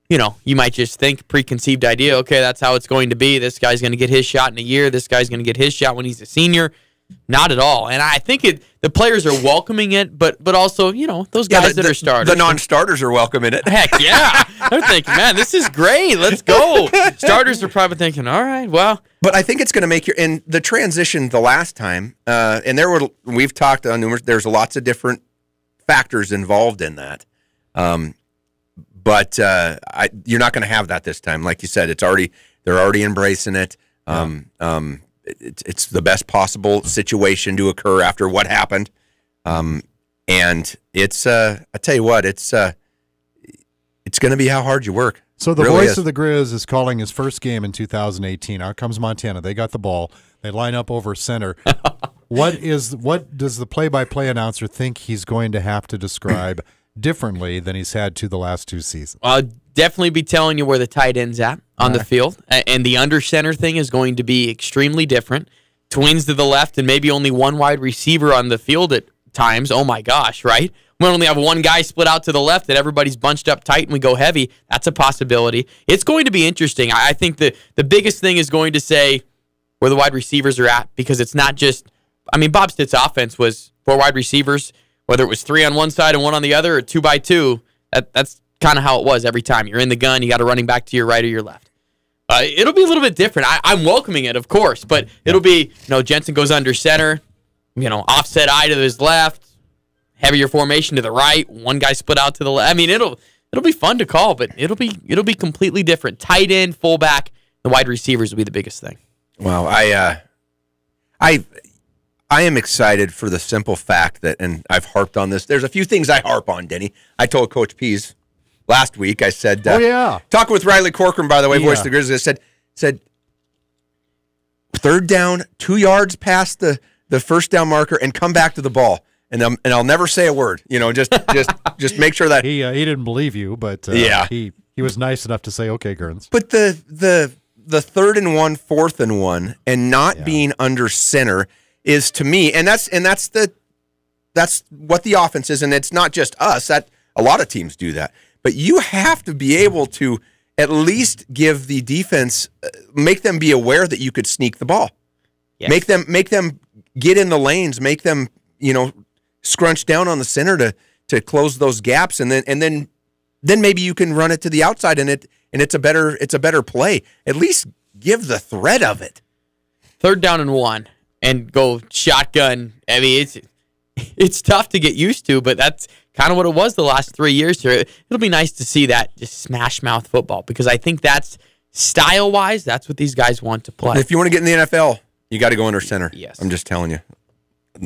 you might just think preconceived idea, okay, that's how it's going to be. This guy's going to get his shot in a year. This guy's going to get his shot when he's a senior. Not at all. And I think the players are welcoming it, but also, those guys that are starters. The non-starters are welcoming it. Heck yeah. They're thinking, man, this is great. Let's go. Starters are probably thinking, all right, well. But I think it's going to make in the transition the last time, and we've talked on numerous, there's lots of different factors involved in that. But you're not going to have that this time. Like you said, they're already embracing it. It's the best possible situation to occur after what happened. And it's I tell you what, it's going to be how hard you work. So the voice of the Grizz is calling his first game in 2018. Out comes Montana. They got the ball. They line up over center. What does the play-by-play announcer think he's going to have to describe differently than he's had to the last 2 seasons? I'll definitely be telling you where the tight end's at on the field. And the under center thing is going to be extremely different. Twins to the left and maybe only one wide receiver on the field at times. Oh my gosh, right? We only have one guy split out to the left that everybody's bunched up tight and we go heavy. That's a possibility. It's going to be interesting. I think the biggest thing is going to say where the wide receivers are at, because it's not just, Bob Stitt's offense was 4 wide receivers, whether it was 3 on one side and 1 on the other or 2 by 2. That's kind of how it was every time. You're in the gun, you got a running back to your right or your left. It'll be a little bit different. I'm welcoming it, of course, but it'll be, Jensen goes under center, offset eye to his left, heavier formation to the right, one guy split out to the left. It'll be fun to call, but it'll be completely different. Tight end, fullback, the wide receivers will be the biggest thing. Wow, I am excited for the simple fact that, and I've harped on this. There's a few things I harp on, Denny. I told Coach Pease last week. I said, talking with Riley Corcoran, by the way, voice of the Grizzlies. I said, 3rd down, 2 yards past the first down marker, and come back to the ball. And I'll never say a word. Just make sure that he didn't believe you, but he was nice enough to say, okay, Kearns. But the 3rd and 1, 4th and 1, and not being under center is, to me, and that's what the offense is, and it's not just us. That a lot of teams do that. But you have to be able to at least give the defense, make them be aware that you could sneak the ball. Yes. Make them get in the lanes, make them, scrunch down on the center to close those gaps, and then maybe you can run it to the outside, and it's a better play. At least give the threat of it. 3rd down and 1. And go shotgun. It's tough to get used to, but that's kind of what it was the last 3 years here. It'll be nice to see that just smash mouth football, because I think that's style-wise, that's what these guys want to play. If you want to get in the NFL, you got to go under center. Yes. I'm just telling you,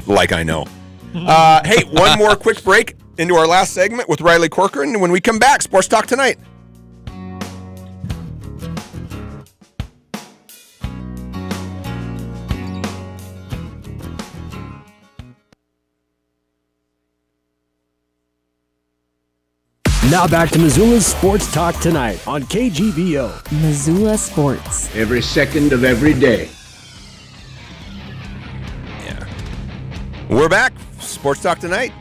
like I know. Hey, one more quick break into our last segment with Riley Corcoran, and when we come back, Sports Talk Tonight. Now back to Missoula's Sports Talk Tonight on KGVO. Missoula Sports. Every second of every day. Yeah. We're back. Sports Talk Tonight.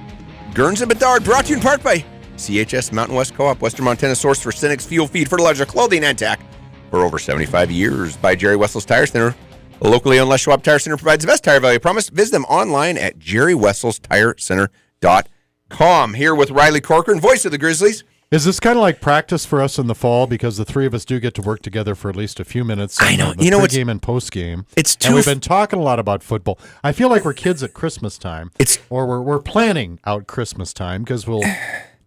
Gurns and Bedard, brought to you in part by CHS Mountain West Co-op, Western Montana's source for Cynics fuel, feed, fertilizer, clothing, and tack for over 75 years. By Jerry Wessel's Tire Center. A locally owned Les Schwab Tire Center provides the best tire value promise. Visit them online at jerrywesselstirecenter.com. Here with Riley Corcoran, voice of the Grizzlies. Is this kind of like practice for us in the fall, because the three of us do get to work together for at least a few minutes? I know. The pregame and postgame. And we've been talking a lot about football. I feel like we're kids at Christmas time. Or we're planning out Christmas time, because we'll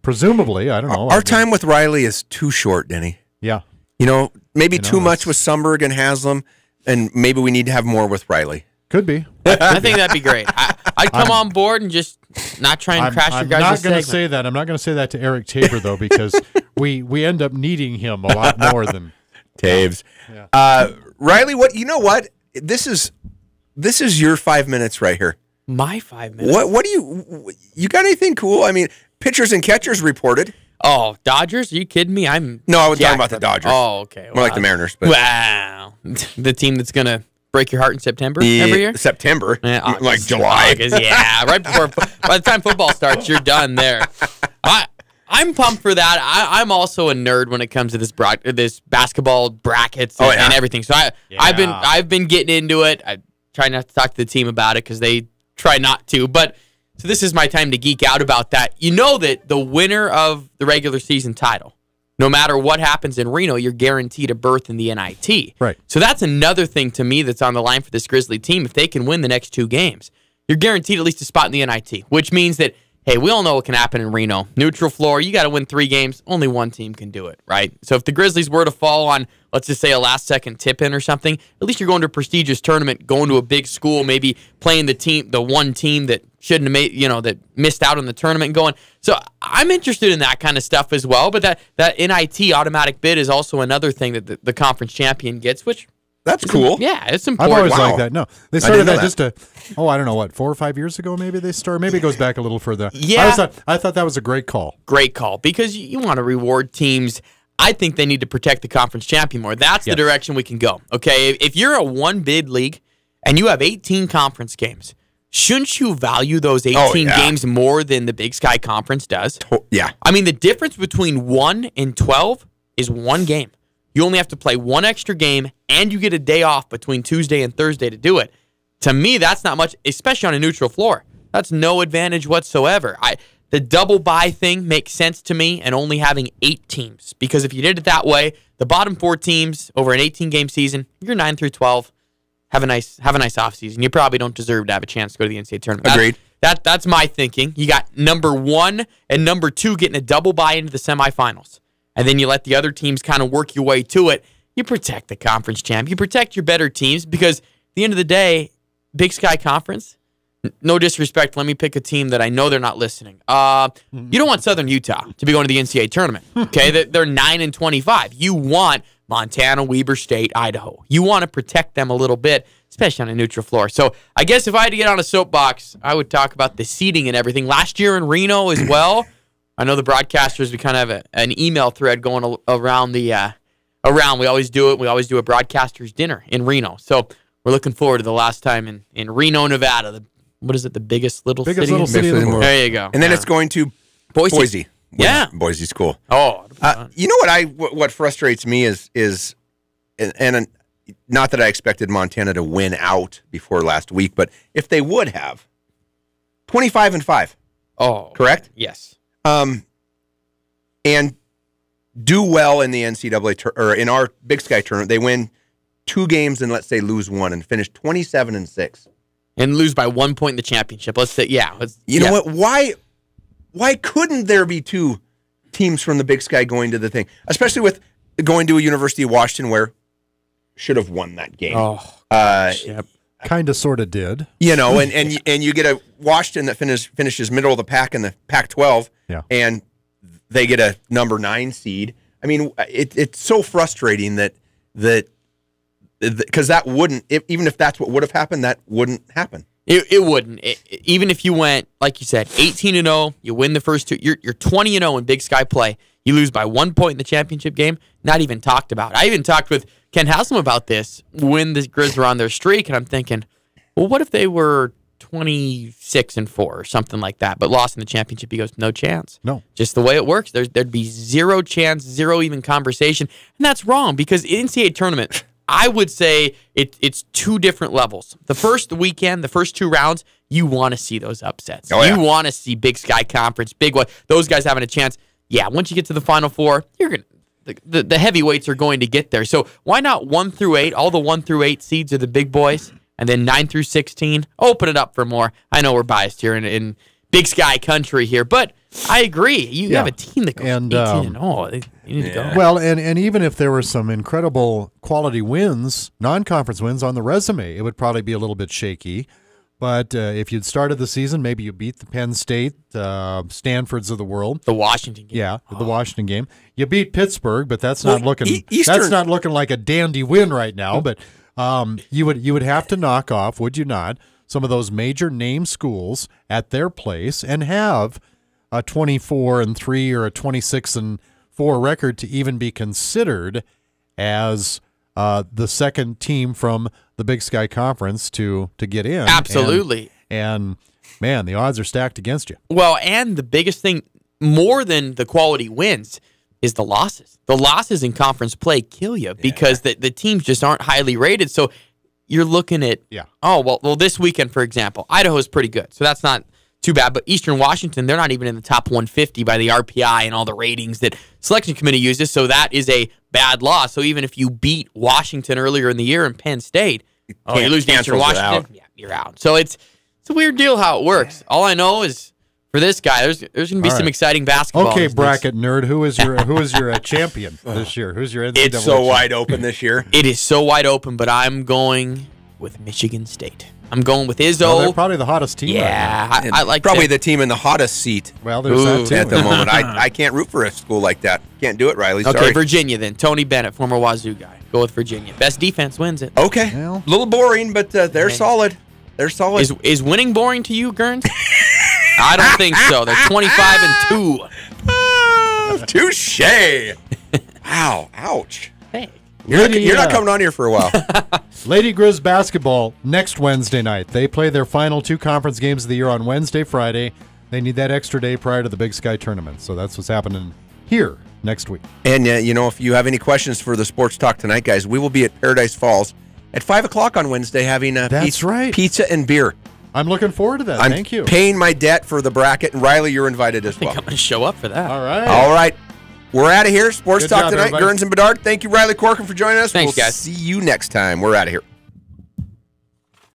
presumably, I don't know. Our time with Riley is too short, Denny. Yeah. Maybe too much with Sumberg and Haslam, and maybe we need to have more with Riley. Could be. I think that'd be great. I'd come on board and just not try and crash your guys' I'm not going to say that. I'm not going to say that to Eric Tabor, though, because we end up needing him a lot more than Taves. Yeah. Riley, what? This is your 5 minutes right here. My 5 minutes. What do you got anything cool? Pitchers and catchers reported. Oh, Dodgers? Are you kidding me? No, I was talking about the Dodgers. Oh, okay. More like the Mariners. But. Wow. The team that's going to break your heart in September every year? September, Yeah, like August, July. yeah, right before. By the time football starts, you're done there. I'm pumped for that. I'm also a nerd when it comes to this basketball brackets and everything. So I've been getting into it. I try not to talk to the team about it because they try not to. But so this is my time to geek out about that. You know that the winner of the regular season title, no matter what happens in Reno, you're guaranteed a berth in the NIT. Right. So that's another thing to me that's on the line for this Grizzly team. If they can win the next 2 games, you're guaranteed at least a spot in the NIT, which means that, hey, we all know what can happen in Reno. Neutral floor, you got to win 3 games. Only one team can do it, right? So if the Grizzlies were to fall on, let's just say, a last-second tip-in or something, at least you're going to a prestigious tournament, going to a big school, maybe playing the one team that shouldn't have made, that missed out on the tournament and going. So I'm interested in that kind of stuff as well. But that NIT automatic bid is also another thing that the conference champion gets, which That's cool. Yeah, it's important. I've always Wow. liked that. No, they started that just I don't know what, 4 or 5 years ago. Maybe they started. Maybe it goes back a little further. Yeah, I thought that was a great call. Great call because you want to reward teams. I think they need to protect the conference champion more. That's the direction we can go. Okay, if you're a one bid league and you have 18 conference games, shouldn't you value those 18 games more than the Big Sky Conference does? Yeah. I mean, the difference between 1 and 12 is 1 game. You only have to play 1 extra game, and you get a day off between Tuesday and Thursday to do it. To me, that's not much, especially on a neutral floor. That's no advantage whatsoever. The double bye thing makes sense to me, and only having 8 teams. Because if you did it that way, the bottom 4 teams over an 18-game season, you're 9 through 12. Have a nice offseason. You probably don't deserve to have a chance to go to the NCAA tournament. Agreed. That's my thinking. You got number 1 and number 2 getting a double bye into the semifinals. And then you let the other teams kind of work your way to it. You protect the conference champ. You protect your better teams because at the end of the day, Big Sky Conference, no disrespect, let me pick a team that I know they're not listening. You don't want Southern Utah to be going to the NCAA tournament. Okay, they're 9-25. You want Montana, Weber State, Idaho. You want to protect them a little bit, especially on a neutral floor. So I guess if I had to get on a soapbox, I would talk about the seating and everything. Last year in Reno as well, I know the broadcasters, we kind of have an email thread going around the around. We always do it. We always do a broadcasters dinner in Reno. So we're looking forward to the last time in Reno, Nevada. What is it? The biggest little city in the world. There you go. And then it's going to Boise. Yeah. Boise's cool. Oh, you know what frustrates me is and not that I expected Montana to win out before last week, but if they would have 25-5. Oh, correct? Yes. And do well in the NCAA or in our Big Sky tournament. They win 2 games and let's say lose 1 and finish 27-6. And lose by 1 point in the championship. Let's say, You know what? Why couldn't there be 2 teams from the Big Sky going to the thing, especially with going to a University of Washington where should have won that game? Kind of, sort of did. You know, and you get a Washington that finishes middle of the pack in the Pac-12, and they get a number 9 seed. I mean, it's so frustrating that because that wouldn't, even if that's what would have happened, that wouldn't happen. It wouldn't. Even if you went, like you said, 18-0, you win the first 2, you're 20-0 in Big Sky play. You lose by 1 point in the championship game, not even talked about. I even talked with Ken Haslam about this when the Grizz were on their streak, and I'm thinking, well, what if they were 26-4 or something like that, but lost in the championship? He goes, no chance. No. Just the way it works, there'd be 0 chance, 0 even conversation, and that's wrong because NCAA tournament, I would say it's 2 different levels. The first weekend, the first 2 rounds, you want to see those upsets. You want to see Big Sky Conference, big one, those guys having a chance. Yeah, once you get to the Final Four, you're gonna the heavyweights are going to get there. So why not 1 through 8? All the 1 through 8 seeds are the big boys, and then 9 through 16. Open it up for more. I know we're biased here in Big Sky country here, but I agree. You have a team that goes 18-0. You need to go. Well, and even if there were some incredible quality wins, non-conference wins on the resume, it would probably be a little bit shaky. But if you'd started the season, maybe you beat the Penn State, Stanfords of the world, the Washington game. Yeah, the Washington game. You beat Pittsburgh, but that's not looking. Eastern, that's not looking like a dandy win right now. But you would have to knock off, would you not, some of those major name schools at their place and have a 24-3 or a 26-4 record to even be considered as the second team from the Big Sky Conference to get in. Absolutely. And man, the odds are stacked against you. Well, and the biggest thing, more than the quality wins, is the losses. The losses in conference play kill you because the teams just aren't highly rated. So you're looking at, well, this weekend, for example, Idaho's pretty good. So that's not too bad. But Eastern Washington, they're not even in the top 150 by the RPI and all the ratings that selection committee uses. So that is a bad loss. So even if you beat Washington earlier in the year in Penn State, you lose to Eastern Washington, you're out. So it's a weird deal how it works. All I know is for this guy, there's going to be some exciting basketball. Okay, bracket nerd, who is your champion this year? Who's your NCAA It's so champion? wide open this year. It is so wide open, but I'm going with Michigan State. I'm going with Izzo. Well, they're probably the hottest team right now. I like probably the team in the hottest seat Well, there's that too. at the moment. I can't root for a school like that. Can't do it, Riley. Okay, Sorry. Virginia then. Tony Bennett, former Wazoo guy. Go with Virginia. Best defense wins it. Okay, Well. a little boring, but they're solid. They're solid. Is winning boring to you, Gurns? I don't think so. They're 25-2. Touche. Wow. Ouch. Hey. You're not coming on here for a while. Lady Grizz basketball next Wednesday night. They play their final 2 conference games of the year on Wednesday, Friday. They need that extra day prior to the Big Sky tournament. So that's what's happening here next week. And, if you have any questions for the Sports Talk tonight, guys, we will be at Paradise Falls at 5 o'clock on Wednesday having pizza and beer. I'm looking forward to that. I'm Thank you. paying my debt for the bracket. And Riley, you're invited as well. I'm going to show up for that. All right. All right. We're out of here. Sports Good Talk job, tonight. everybody. Gurns and Bedard. Thank you, Riley Corcoran, for joining us. Thanks, we'll guys. see you next time. We're out of here.